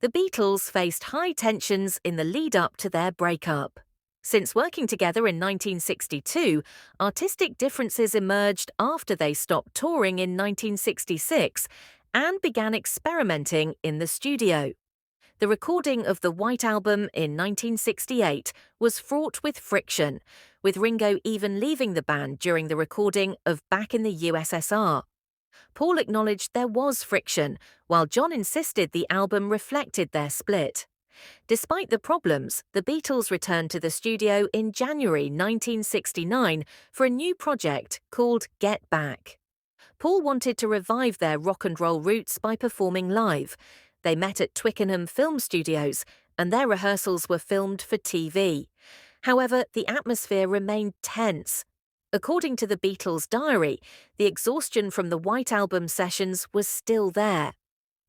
The Beatles faced high tensions in the lead-up to their breakup. Since working together in 1962, artistic differences emerged after they stopped touring in 1966 and began experimenting in the studio. The recording of the White Album in 1968 was fraught with friction, with Ringo even leaving the band during the recording of Back in the USSR. Paul acknowledged there was friction, while John insisted the album reflected their split. Despite the problems, the Beatles returned to the studio in January 1969 for a new project called Get Back. Paul wanted to revive their rock and roll roots by performing live. They met at Twickenham Film Studios, and their rehearsals were filmed for TV. However, the atmosphere remained tense. According to the Beatles' diary, the exhaustion from the White Album sessions was still there.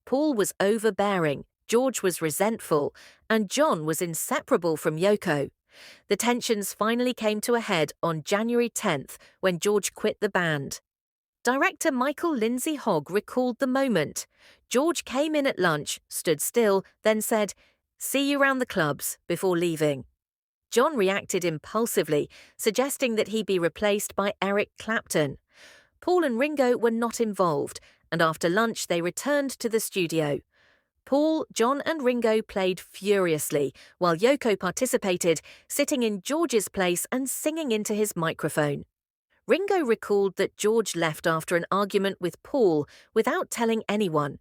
Paul was overbearing, George was resentful, and John was inseparable from Yoko. The tensions finally came to a head on January 10th when George quit the band. Director Michael Lindsay Hogg recalled the moment. George came in at lunch, stood still, then said, "See you round the clubs," before leaving. John reacted impulsively, suggesting that he be replaced by Eric Clapton. Paul and Ringo were not involved, and after lunch they returned to the studio. Paul, John and Ringo played furiously, while Yoko participated, sitting in George's place and singing into his microphone. Ringo recalled that George left after an argument with Paul without telling anyone.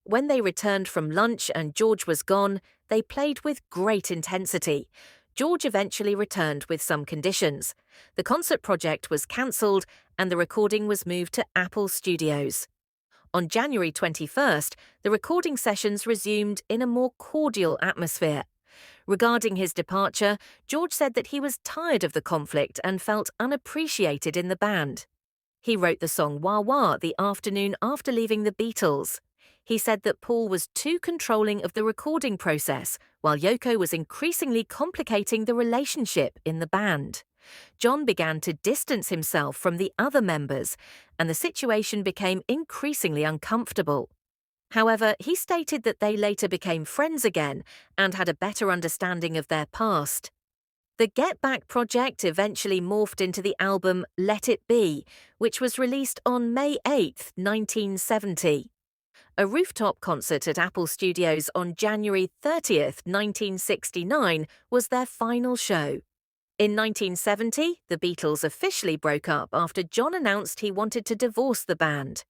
When they returned from lunch and George was gone, they played with great intensity. George eventually returned with some conditions. The concert project was cancelled and the recording was moved to Apple Studios. On January 21st, the recording sessions resumed in a more cordial atmosphere. Regarding his departure, George said that he was tired of the conflict and felt unappreciated in the band. He wrote the song Wah Wah the afternoon after leaving the Beatles. He said that Paul was too controlling of the recording process, while Yoko was increasingly complicating the relationship in the band. John began to distance himself from the other members, and the situation became increasingly uncomfortable. However, he stated that they later became friends again and had a better understanding of their past. The Get Back project eventually morphed into the album Let It Be, which was released on May 8, 1970. A rooftop concert at Apple Studios on January 30, 1969 was their final show. In 1970, the Beatles officially broke up after John announced he wanted to divorce the band.